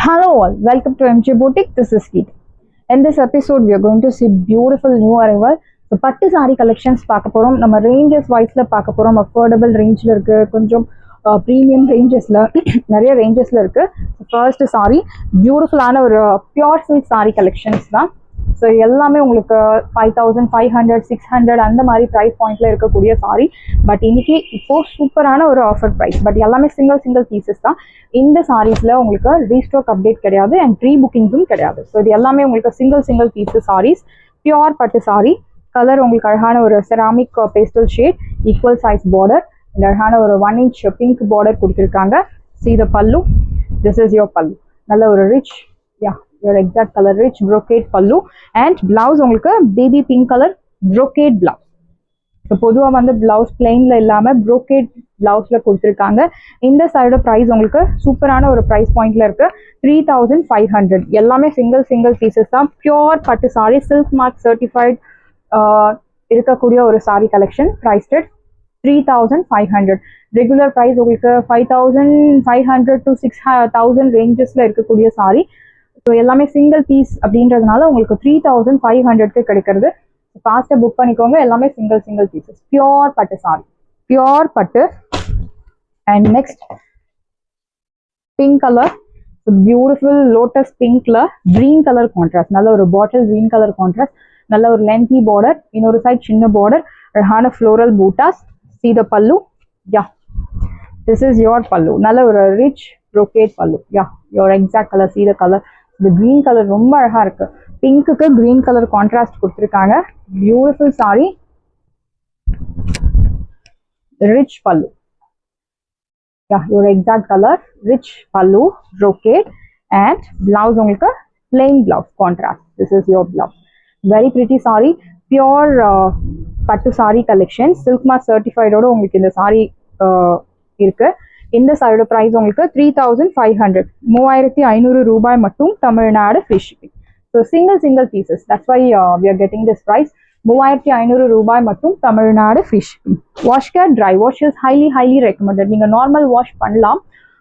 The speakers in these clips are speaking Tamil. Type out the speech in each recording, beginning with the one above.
Hello all, welcome to MJ Boutique. This is Geet. In this episode, we are going to see beautiful new arrival. So, பட்டு saree collections பார்க்க போறோம். நம்ம ranges wiseல பார்க்க போறோம். Affordable rangeல இருக்கு, கொஞ்சம் premium rangesல நிறைய rangesல இருக்கு. First saree, beautiful ஆன ஒரு pure silk saree collections தான். ஸோ எல்லாமே உங்களுக்கு 5500 600 அந்த மாதிரி ப்ரைஸ் பாயிண்ட்ல இருக்கக்கூடிய சாரி. பட் இன்னைக்கு இப்போ சூப்பரான ஒரு ஆஃபர் ப்ரைஸ். பட் எல்லாமே சிங்கிள் பீசஸ் தான். இந்த சாரீஸ்ல உங்களுக்கு ரீஸ்டாக் அப்டேட் கிடையாது அண்ட் ப்ரீ புக்கிங்ஸும் கிடையாது. ஸோ இது எல்லாமே உங்களுக்கு சிங்கிள் பீசஸ் சாரீஸ். பியூர் பட்டு சாரி. கலர் உங்களுக்கு அழகான ஒரு ceramic pastel shade, equal size border, இந்த அழகான ஒரு 1 inch பிங்க் பார்டர் கொடுத்துருக்காங்க. See the pallu. This is your pallu. நல்ல ஒரு rich your exact color rich brocade pallu and blouse உங்களுக்கு baby pink color brocade blouse. So பொதுவாக வந்து பிளவுஸ் பிளெயின்ல இல்லாம brocade பிளவுஸ்ல கொடுத்துருக்காங்க. இந்த சைடு ப்ரைஸ் உங்களுக்கு சூப்பரான ஒரு ப்ரைஸ் பாயிண்ட்ல இருக்கு. 3500. எல்லாமே சிங்கிள் பீசஸ் தான். பியூர் பட்டு சாரி, சில்க் மார்க் சர்டிஃபைட் இருக்கக்கூடிய ஒரு sari collection. Priced 3500. Regular price உங்களுக்கு 5500 to 6000 ரேஞ்சஸ்ல இருக்கக்கூடிய சாரி. ஸோ எல்லாமே சிங்கிள் பீஸ் அப்படின்றதுனால உங்களுக்கு 3500க்கு கிடைக்கிறது. ஃபாஸ்ட்டாக புக் பண்ணிக்கோங்க. எல்லாமே சிங்கிள் பீசஸ். பியூர் பட்டு சாரி, பியூர் பட்டு. And next pink colour, beautiful lotus பிங்க்ல கிரீன் கலர் கான்ட்ராஸ்ட், நல்ல ஒரு பாட்டில் கிரீன் கலர் கான்ட்ராஸ்ட், நல்ல ஒரு லென்த்தி பார்டர், இன்னொரு சைட் சின்ன பார்டர், அழகான floral buttas. See the pallu. Yeah, this is your pallu. நல்ல ஒரு rich brocade pallu. Yeah, your exact color. See the color. இந்த கிரீன் கலர் ரொம்ப அழகா இருக்கு. பிங்க்குக்கு கிரீன் கலர் கான்ட்ராஸ்ட் கொடுத்துருக்காங்க. பியூட்டிஃபுல் சாரி, ரிச் பல்லு. your exact color, rich pallu, brocade and blouse உங்களுக்கு plain blouse contrast. This is your blouse. Very pretty saree, pure பட்டு saree collection, silk mark certified ஓட உங்களுக்கு இந்த saree இருக்கு. இந்த சாரியோட பிரைஸ் உங்களுக்கு 3500, 3500 ரூபாய் மட்டும். Tamil Nadu free shipping. So single pieces. That's why we are getting this price. 3500 ரூபாய் மட்டும், Tamil Nadu free shipping. Wash care dry wash is highly recommended. நீங்க நார்மல் வாஷ் பண்ணலாம்,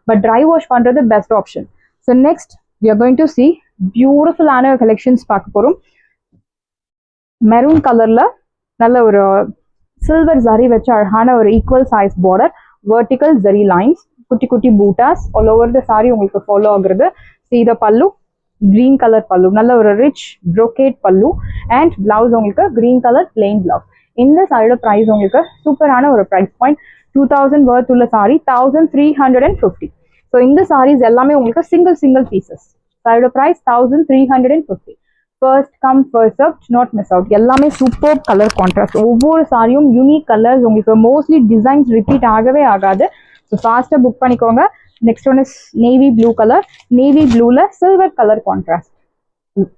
பட் ட்ரை வாஷ் பண்றது best option. So next we are going to see பியூட்டிஃபுல்லான கலெக்ஷன்ஸ் பார்க்க போறோம். மெரூன் கலர்ல நல்ல ஒரு சில்வர் ஜரி வச்ச அழகான ஒரு equal size border, vertical zari lines, குட்டி buttas all over the saree உங்களுக்கு ஃபாலோ ஆகுறது. See the pallu, green color pallu, நல்ல ஒரு rich brocade pallu and blouse உங்களுக்கு green color plain blouse. இந்த சாரியோட பிரைஸ் உங்களுக்கு சூப்பரான ஒரு பிரைஸ் பாயிண்ட். 2000 worth உள்ள சாரி 1350. ஸோ இந்த சாரீஸ் எல்லாமே உங்களுக்கு சிங்கிள் பீசஸ். சாரியோட price 1350. First come first serve, not miss out. எல்லாமே சூப்பர் கலர் கான்ட்ராஸ்ட். ஒவ்வொரு சாரியும் யூனிக் கலர்ஸ். உங்களுக்கு மோஸ்ட்லி டிசைன்ஸ் ரிப்பீட் ஆகவே ஆகாது. ஸோ ஃபாஸ்ட்டாக புக் பண்ணிக்கோங்க. Next one is navy blue colour. Navy ப்ளூல silver colour contrast.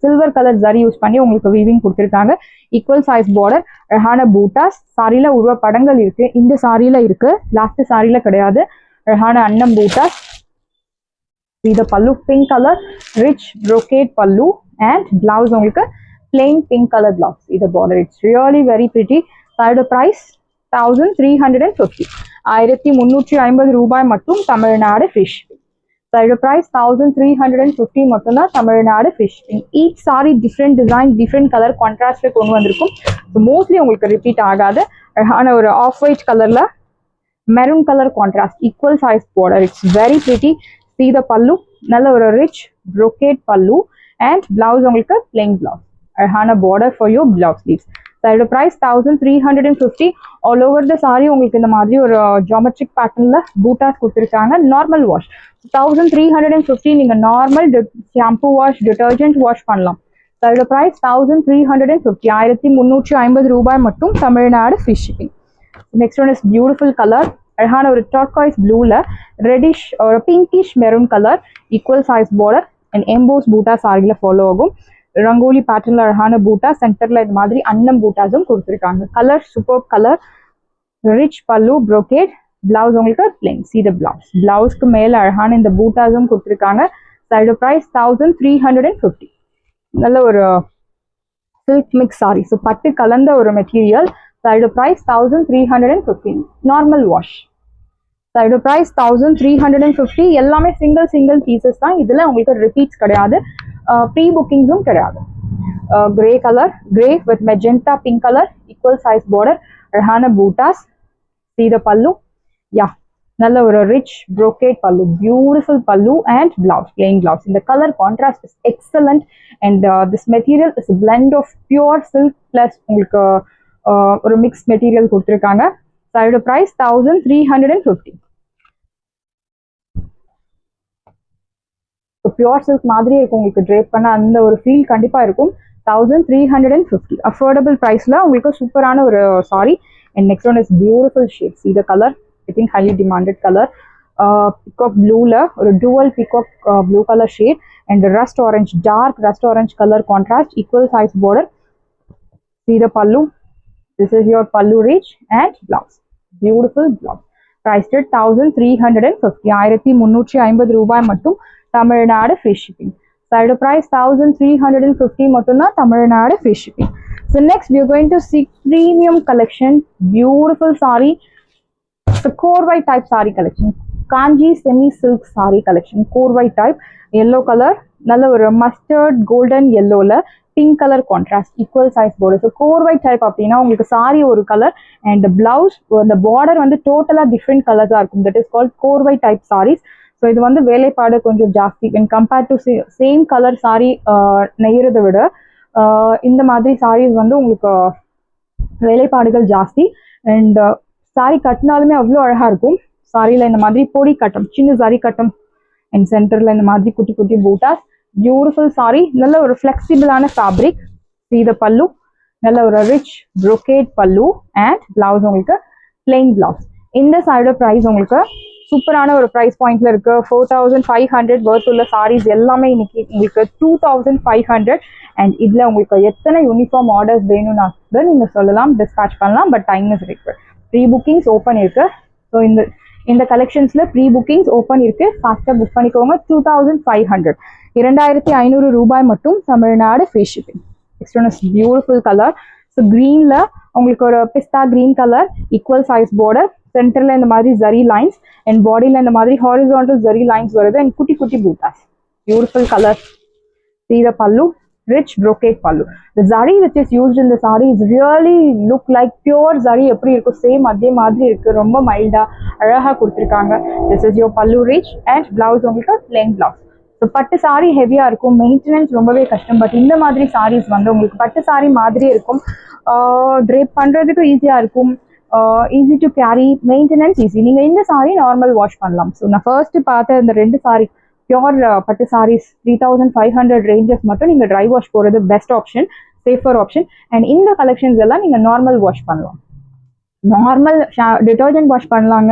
Silver colour zari use பண்ணி உங்களுக்கு வீவிங் கொடுத்துருக்காங்க. ஈக்குவல் சைஸ் பார்டர், அழகான பூட்டாஸ். சாரியில உருவ படங்கள் இருக்கு. இந்த சாரியில இருக்கு, லாஸ்ட் சாரியில கிடையாது. அழகான அன்னம் பூட்டாஸ். இது பல்லு பிங்க் கலர், ரிச் brocade பல்லு and blouse உங்களுக்கு plain pink color blouse. இது border, it's really very pretty. சாரியோட price 1350, 1350 ரூபாய் மட்டும், தமிழ்நாடு ஃப்ரீ ஷிப்பிங். சாரியோட price 1350 மட்டும் தான், Tamil Nadu free shipping. Each sari different design, different colour கான்ட்ராஸ்ட்ல கொண்டு வந்திருக்கும். மோஸ்ட்லி உங்களுக்கு ரிப்பீட் ஆகாது. அழகான ஒரு ஆஃப் ஒயிட் கலர்ல maroon colour contrast, equal size border, it's very pretty. See the pallu, நல்ல ஒரு rich brocade pallu and blouse உங்களுக்கு plain blouse, அழகான border for your blouse sleeves. சாரியோட price 1350. all over the saree உங்களுக்கு இந்த மாதிரி ஒரு geometric patternல பூட்டாஸ் கொடுத்துருக்காங்க. Normal wash 1350. நீங்க normal shampoo wash, detergent wash பண்ணலாம். சாரியோட price 1350, 1350 ரூபாய் மட்டும், Tamil Nadu free shipping. Next one is beautiful colour. அழகான ஒரு டர்காய்ஸ் ப்ளூல ரெடிஷ் ஒரு pinkish maroon colour, equal size border and emboss butta சாரியில ஃபாலோ ஆகும். ரங்கோலி பேட்டர்ன்ல அழகான பூட்டா, சென்டர்ல இந்த மாதிரி அன்னம் பூட்டாஸும் கொடுத்துருக்காங்க. கலர் சூப்பர் கலர், ரிச் பல்லு, brocade, பிளவுஸ் உங்களுக்கு பிளைன். See the blouse. பிளவுஸ்க்கு மேல அழகான இந்த பூட்டாஸும் கொடுத்துருக்காங்க. சாரியோட பிரைஸ் 1350. நல்ல ஒரு சில்க் மிக்ஸ் சாரி. ஸோ பட்டு கலந்த ஒரு மெட்டீரியல். சாரியோட பிரைஸ் 1350. Normal wash. இதோட பிரைஸ் 1350. எல்லாமே சிங்கிள் பீசஸ் தான். இதுல உங்களுக்கு ரிப்பீட்ஸ் கிடையாது, ப்ரீ புக்கிங்ஸும் கிடையாது. Grey colour, grey with magenta pink colour, equal size border, அழகான buttas. See the pallu, yeah, நல்ல ஒரு rich brocade pallu, beautiful pallu and blouse, plain blouse. இந்த color contrast is excellent and this material is a blend of pure silk plus உங்களுக்கு ஒரு mixed material கொடுத்திருக்காங்க. இதோட price 1350. பியூர் சில்க் மாதிரி இருக்கும், உங்களுக்கு ட்ரேப் பண்ண அந்த ஒரு ஃபீல் கண்டிப்பா இருக்கும். 1350 அஃபோர்டபுள் பிரைஸ்ல உங்களுக்கு சூப்பரான ஒரு sorry. And next one is beautiful shade. See the color, I think highly demanded color. Peacock blueல ஒரு dual peacock blue color shade and rust orange, dark rust orange color contrast, equal size border. See the pallu, this is your pallu reach and blouse, beautiful blouse. Priced at 1350, 1350 ரூபாய் மட்டும். Tamil Nadu free shipping. Side price 1350 மட்டும் தான், Tamil Nadu free shipping. So next we are going to see premium collection, beautiful saree. The Korvai type saree collection, Kanji semi silk saree collection, Korvai type, yellow color, நல்ல ஒரு mustard golden yellowல pink color contrast, equal size border. So Korvai type அப்படின்னா உங்களுக்கு saree ஒரு color and the blouse, the border வந்து டோட்டலா different colors இருக்கும். That is called Korvai type sarees. So இது வந்து வேலைப்பாடு கொஞ்சம் ஜாஸ்தி when compared to same colour sari நெய்யறதை விட இந்த மாதிரி சாரீஸ் வந்து உங்களுக்கு வேலைப்பாடுகள் ஜாஸ்தி. அண்ட் சாரீ கட்டினாலுமே அவ்வளோ அழகா இருக்கும். சாரியில இந்த மாதிரி பொடி கட்டம், சின்ன சாரி கட்டம் அண்ட் சென்டர்ல இந்த மாதிரி குட்டி குட்டி பூட்டாஸ், பியூட்டிஃபுல் சாரி. நல்ல ஒரு ஃபிளெக்சிபிளான ஃபேப்ரிக். See the பல்லு, நல்ல ஒரு ரிச் brocade பல்லு அண்ட் பிளவுஸ் உங்களுக்கு பிளெயின் பிளவுஸ். இந்த சைடோட ப்ரைஸ் உங்களுக்கு சூப்பரான ஒரு ப்ரைஸ் பாயிண்ட்ல இருக்கு. 4500 வர்த் உள்ள சாரீஸ் எல்லாமே இன்னைக்கு உங்களுக்கு 2500. அண்ட் இதுல உங்களுக்கு எத்தனை யூனிஃபார்ம் ஆர்டர்ஸ் வேணும்னா கூட நீங்க சொல்லலாம், டிஸ்பேச் பண்ணலாம். But time is required. Pre bookings open இருக்கு. ஸோ இந்த கலெக்ஷன்ஸ்ல ப்ரீ புக்கிங்ஸ் ஓப்பன் இருக்கு, ஃபாஸ்டா புக் பண்ணிக்கோங்க. 2500, 2500 ரூபாய் மட்டும், Tamil Nadu free shipping. Next one is beautiful colour. So கிரீன்ல உங்களுக்கு ஒரு pista green colour, equal size border, சென்டர்ல இந்த மாதிரி ஜரி லைன்ஸ் அண்ட் பாடியில இந்த மாதிரி ஹாரிசான்டல் ஜரி லைன்ஸ் வருது அண்ட் குட்டி குட்டி buttas, beautiful colour. See the pallu, rich brocade pallu. The zari which is used in the saree is really look like pure zari. எப்படி இருக்கும் சேம் அதே மாதிரி இருக்கு, ரொம்ப மைல்டா அழகா கொடுத்துருக்காங்க. This is your pallu rich and blouse உங்களுக்கு plain blouse. ஸோ பட்டு சாரி ஹெவியா இருக்கும், மெயின்டெனன்ஸ் ரொம்பவே கஷ்டம். பட் இந்த மாதிரி சாரீஸ் வந்து உங்களுக்கு பட்டு சாரி மாதிரி இருக்கும், ட்ரேப் பண்றதுக்கு ஈஸியா இருக்கும், easy to carry, maintenance easy. நீங்க இந்த சாரி நார்மல் வாஷ் பண்ணலாம். ஸோ நான் ஃபர்ஸ்ட் பார்த்த இந்த ரெண்டு சாரி பியோர் பட்டு சாரீஸ் 3500 ரேஞ்சஸ் மட்டும் நீங்க ட்ரை வாஷ் போறது best option, safer option. And இந்த கலெக்ஷன்ஸ் எல்லாம் நீங்க நார்மல் வாஷ் பண்ணலாம், நார்மல் டிட்டர்ஜென்ட் வாஷ் பண்ணலாங்க,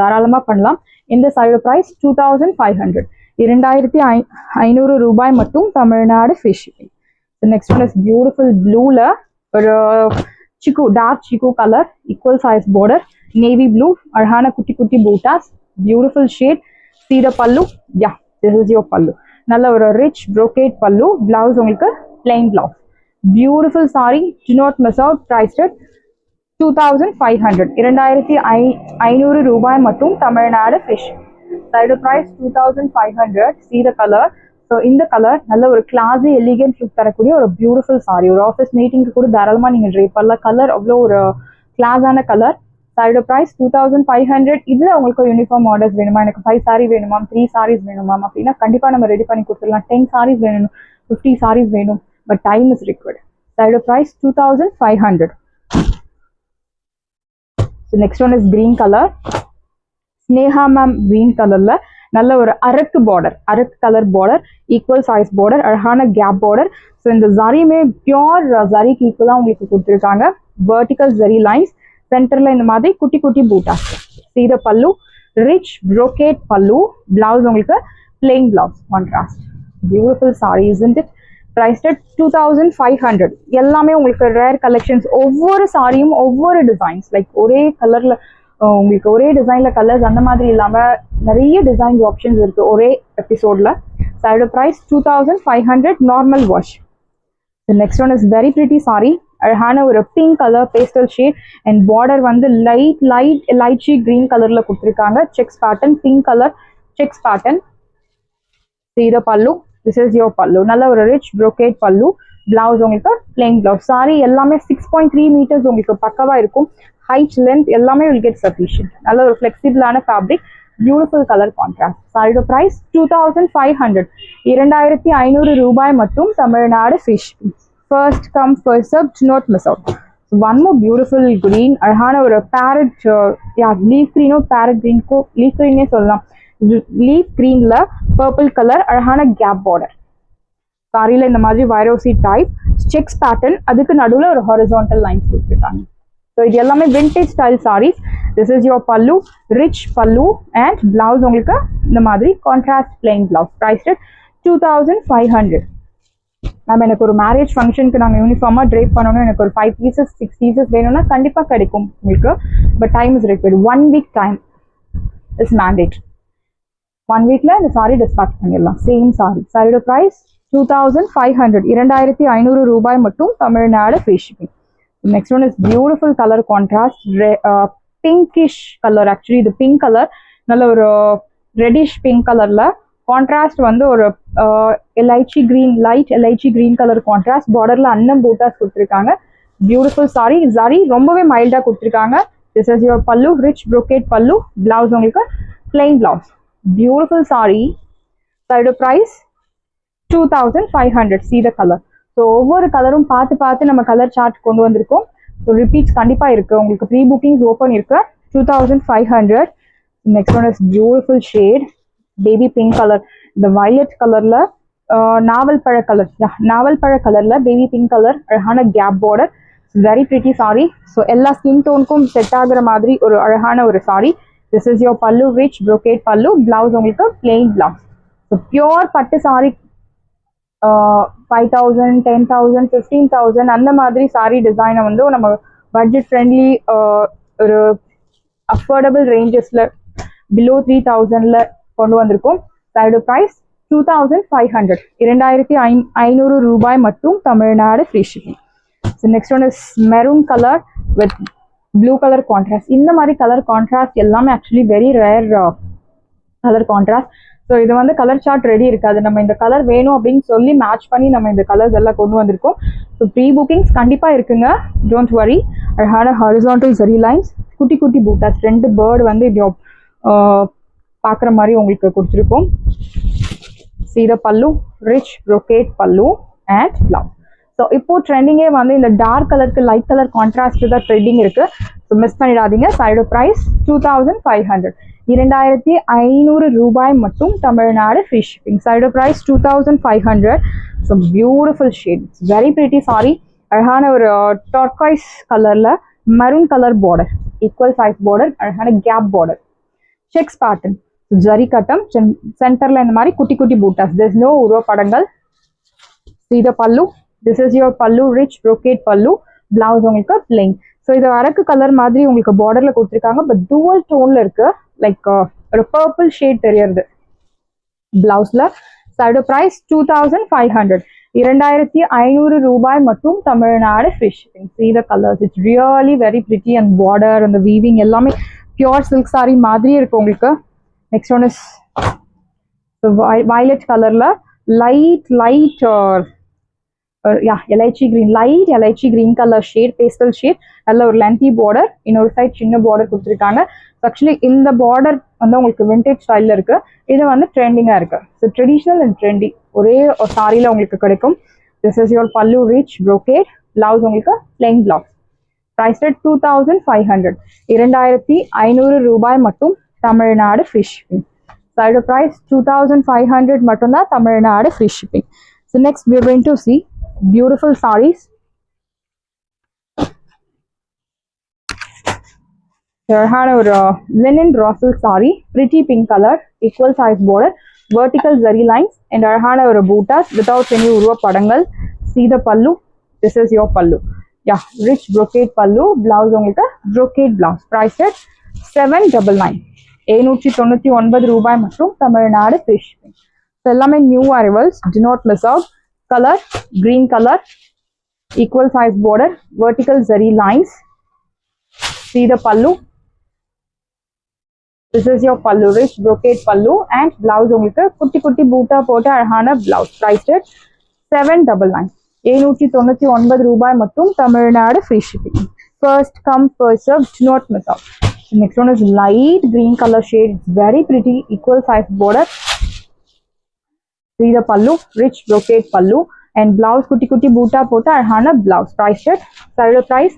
தாராளமா பண்ணலாம். இந்த சாரியோட ப்ரைஸ் 2500, 2500 ரூபாய் மட்டும், Tamil Nadu free shipping. Next one is beautiful ப்ளூல ஒரு chiku, dark chiku color, equal size border, navy blue, அழகான குட்டி குட்டி buttas, beautiful shade. See the pallu, yeah, this is your pallu. நல்ல ஒரு rich brocade pallu, blouse உங்களுக்கு plain blouse, beautiful saree. Do not miss out. Priced at 2500, 2500 ரூபாய் மட்டும், Tamil Nadu fish. Side price 2500. See the color. So இந்த கலர் நல்ல ஒரு கிளாஸி எலிகன்ட் லுக் தரக்கூடிய ஒரு பியூட்டிஃபுல் சாரி. ஒரு ஆஃபீஸ் மீட்டிங்க்கு கூட தாராளமாக நீங்கள் ட்ரை பண்ணலாம். கலர் அவ்வளோ ஒரு கிளாஸான கலர். சாரியோட ப்ரைஸ் 2500. இதில் உங்களுக்கு யூனிஃபார்ம் ஆர்டர்ஸ் வேணுமா, எனக்கு 5 சாரி வேணுமா, 3 சாரீஸ் வேணுமா அப்படின்னா கண்டிப்பாக நம்ம ரெடி பண்ணி கொடுத்துடலாம். 10 சாரீஸ் வேணும், 50 சாரீஸ் வேணும், பட் டைம் இஸ் ரிக்வயர்ட். சாரியோட price 2500. So next one is green colour. Sneha ma'am green கலர்ல நல்ல ஒரு அரக்கு பார்டர், அரக்கு colour border, equal size border, அழகான கேப் பார்டர். ஸோ இந்த ஜரியுமே பியோர் ஜரிக்கு ஈக்குவலாக உங்களுக்கு கொடுத்துருக்காங்க. வெர்டிகல் ஜரி லைன்ஸ், சென்டர்ல இந்த மாதிரி குட்டி குட்டி பூட்டாஸ். See the பல்லு, ரிச் brocade பல்லு, பிளவுஸ் உங்களுக்கு plain blouse contrast. Beautiful sorry isn't it? Priced at 2500. எல்லாமே உங்களுக்கு ரேர் கலெக்ஷன்ஸ். ஒவ்வொரு சாரியும் ஒவ்வொரு டிசைன்ஸ், லைக் ஒரே கலர்ல உங்களுக்கு ஒரே டிசைன்ல கலர்ஸ் அந்த மாதிரி இல்லாம நிறைய டிசைன்ஸ் ஆப்ஷன்ஸ் இருக்கு ஒரே எபிசோட்ல. Side price 2500, normal wash. The next one is very pretty saree, அழகான ஒரு pink colour pastel shade and border வந்து லைட் கிரீன் கலர்ல கொடுத்துருக்காங்க. Checks pattern, pink colour checks pattern. See the pallu. This is your pallu. நல்ல ஒரு ரிச் brocade pallu. பிளவுஸ் உங்களுக்கு பிளெயின் பிளவுஸ். சாரி எல்லாமே 6.3 மீட்டர்ஸ் உங்களுக்கு பக்கவா இருக்கும். ஹைட் லென்த் எல்லாமே will get sufficient. நல்ல ஒரு ஃபிளெக்சிபிளான ஃபேப்ரிக், பியூட்டிஃபுல் கலர் கான்ட்ராஸ்ட். சாரியோட பிரைஸ் 2500, 2500 ரூபாய் மட்டும். Tamil Nadu fish. First come first serve, do not miss out. One more beautiful green, அழகான ஒரு farad, leaf கிரீனோ farad Greenko leaf கிரீனே சொல்லலாம். லீஃப் கிரீன்ல பர்பிள் கலர், அழகான கேப் பார்டர். சாரியில இந்த மாதிரி வைரோசி டைப் செக்ஸ் பேட்டர்ன், அதுக்கு நடுவில் ஒரு ஹாரிசான்டல் லைன்ஸ் கொடுத்துருக்காங்க. ஸோ இது எல்லாமே vintage style sarees. This is your pallu, rich pallu and blouse உங்களுக்கு இந்த மாதிரி contrast plain blouse. Price 2500. Ma'am எனக்கு ஒரு மேரேஜ் ஃபங்க்ஷனுக்கு நாங்கள் யூனிஃபார்மாக ட்ரேப் பண்ணணும், எனக்கு ஒரு 5 பீசஸ் 6 பீசஸ் வேணும்னா கண்டிப்பாக கிடைக்கும் உங்களுக்கு. But time is required. 1 week time is mandate. 1 வீக்ல இந்த சாரி டிஸ்பேச் பண்ணிடலாம். சேம் சாரி. சாரியோட ப்ரைஸ் 2500, 2500 ரூபாய் மட்டும். Tamil Nadu free shipping. Next one is beautiful colour contrast, pinkish colour. Actually இது பிங்க் கலர், நல்ல ஒரு ரெடிஷ் பிங்க் கலர்ல கான்ட்ராஸ்ட் வந்து ஒரு elaichi green, light elaichi green colour contrast. பார்டர்ல அன்னம் பூட்டாஸ் கொடுத்துருக்காங்க. Beautiful sorry. சாரி ரொம்பவே மைல்டா கொடுத்துருக்காங்க. This is your pallu, rich brocade pallu. Blouse உங்களுக்கு பிளெயின் பிளவுஸ். பியூட்டிஃபுல் சாரி. அதோட price 2500. See the color. So ஒவ்வொரு கலரும் பார்த்து பார்த்து நம்ம கலர் சார்ட் கொண்டு வந்திருக்கோம். ஸோ ரிப்பீட்ஸ் கண்டிப்பாக இருக்கு. உங்களுக்கு ப்ரீ புக்கிங்ஸ் ஓப்பன் இருக்கு. 2500. Next one is beautiful shade, baby pink colour. இந்த வயலட் கலர்ல நாவல் பழ கலர், நாவல் பழ கலர்ல பேபி பிங்க் கலர், அழகான கேப் border. Very pretty saree. So எல்லா ஸ்கின் டோனுக்கும் செட் ஆகுற மாதிரி ஒரு அழகான ஒரு saree. This is your pallu, rich brocade pallu. Blouse உங்களுக்கு பிளெயின் பிளவுஸ். ஸோ பியோர் பட்டு சாரி 5000, 10,000, 15,000 அந்த மாதிரி சாரி டிசைனை வந்து நம்ம பட்ஜெட் ஃப்ரெண்ட்லி ஒரு அஃபோர்டபுள் ரேஞ்சஸ்ல பிலோ 3000ல கொண்டு வந்திருக்கோம். சாரியோட ப்ரைஸ் 2500, 2500 ரூபாய் மட்டும். Tamil Nadu free shipping. So next one is maroon colour with blue colour contrast. இந்த மாதிரி கலர் கான்ட்ராஸ்ட் எல்லாமே actually very rare colour contrast. So இது வந்து கலர் சார்ட் ரெடி இருக்காது. நம்ம இந்த கலர் வேணும் அப்படின்னு சொல்லி மேட்ச் பண்ணி நம்ம இந்த கலர்ஸ் எல்லாம் கொண்டு வந்திருக்கோம். ஸோ ப்ரீ புக்கிங்ஸ் கண்டிப்பாக இருக்குங்க. Don't worry. அழகான ஹாரிசான்டல் சரி லைன்ஸ், குட்டி குட்டி பூட்டாஸ், 2 பேர்டு வந்து இப்படி பார்க்குற மாதிரி உங்களுக்கு கொடுத்துருக்கோம். See the pallu, rich brocade pallu and blouse. So இப்போ ட்ரெண்டிங்கே வந்து இந்த டார்க் கலருக்கு லைட் கலர் கான்ட்ராஸ்ட் தான் ட்ரெண்டிங் இருக்கு. ஸோ மிஸ் பண்ணிடாதீங்க. சாரியோட ப்ரைஸ் 2500, 2500 ரூபாய் மட்டும். Tamil Nadu free shipping. சாரியோட price 2500. So beautiful shade, very pretty sari. அழகான ஒரு டார்காய்ஸ் கலர்ல maroon colour border, equal size border, அழகான கேப் பார்டர், செக்ஸ் பேட்டர்ன், ஜரி கட்டம், சென்டர்ல இந்த மாதிரி குட்டி குட்டி பூட்டாஸ். திஸ் நோ உருவ படங்கள். See the pallu. This is your pallu, rich brocade pallu. Blouse உங்களுக்கு plain. ஸோ இது அரக்கு கலர் மாதிரி உங்களுக்கு பார்டர்ல கொடுத்துருக்காங்க. பட் டூவல் டோன்ல இருக்கு. லைக் ஒரு பர்பிள் ஷேட் தெரியறது பிளவுஸ்ல. சாரியோட பிரைஸ் 2500, 2500 ரூபாய் மட்டும். Tamil Nadu free shipping. See the colors. It's really very pretty and border and the weaving எல்லாமே பியூர் சில்க் சாரி மாதிரி இருக்கு உங்களுக்கு. நெக்ஸ்ட் ஒன் இஸ் violet கலர்ல light elaichi green, light elaichi green colour shade, pastel shade. நல்ல ஒரு லென்த்தி பார்டர், இன்னொரு சைட் சின்ன பார்டர் கொடுத்துருக்காங்க. ஆக்சுவலி இந்த பார்டர் வந்து உங்களுக்கு விண்டேஜ் ஸ்டைலில் இருக்கு. இது வந்து ட்ரெண்டிங்காக இருக்கு. ஸோ ட்ரெடிஷ்னல் அண்ட் ட்ரெண்டி ஒரே சாரியில் உங்களுக்கு கிடைக்கும். This is your pallu, rich brocade. Blouse உங்களுக்கு பிளெயின் பிளவுஸ். ப்ரைஸ் 2500, 2500 ரூபாய் மட்டும். Tamil Nadu free shipping. சாரியோட ப்ரைஸ் 2500 மட்டும்தான். Tamil Nadu free shipping. So next we are going to see beautiful sarees. அழகான ஒரு linen raw silk saree, pretty pink color, equal size border, vertical zari lines and அழகான ஒரு பூட்டாஸ் without any உருவ படங்கள். See the pallu. This is your pallu. Yeah, rich brocade pallu. Blouse உங்களுக்கு brocade blouse. Price at 799, 799 ரூபாய் மற்றும். Tamil Nadu free shipping. எல்லாமே new arrivals. Do not miss out. Colour green colour, equal size border, vertical zari lines. See the pallu. This is your pallu, rich brocade pallu and blouse உங்களுக்கு குட்டி குட்டி பூட்டா போட்ட அழகான blouse. Priced at 799. 799 ரூபாய் மட்டும், Tamil Nadu free shipping. First come first serve, do not miss out. The next one is light green color shade. It's very pretty, equal size border. See the pallu, rich brocade pallu and blouse kutti kutti boota pota arhana blouse. Price at side price,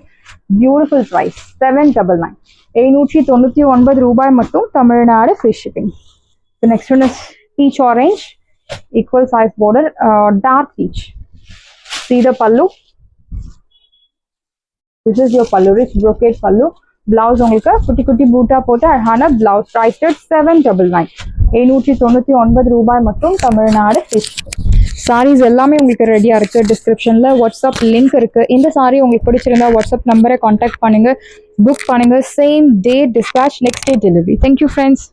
beautiful price, 799. 799 ரூபாய் மட்டும், Tamil Nadu free shipping. The next one is peach orange, equal size border, dark peach. See the pallu. This is your pallu, rich brocade pallu. Blouse உங்களுக்கு குட்டி குட்டி பூட்டா போட்டு அழகான blouse. Priced at 799. 799 ரூபாய் மட்டும், தமிழ்நாடு free shipping. சாரீஸ் எல்லாமே உங்களுக்கு ரெடியா இருக்கு. டிஸ்கிரிப்ஷன்ல வாட்ஸ்அப் லிங்க் இருக்கு. இந்த சாரி உங்களுக்கு பிடிச்சிருந்தா வாட்ஸ்அப் நம்பரை கான்டாக்ட் பண்ணுங்க, புக் பண்ணுங்க. Same day dispatch, next day delivery. Thank you friends.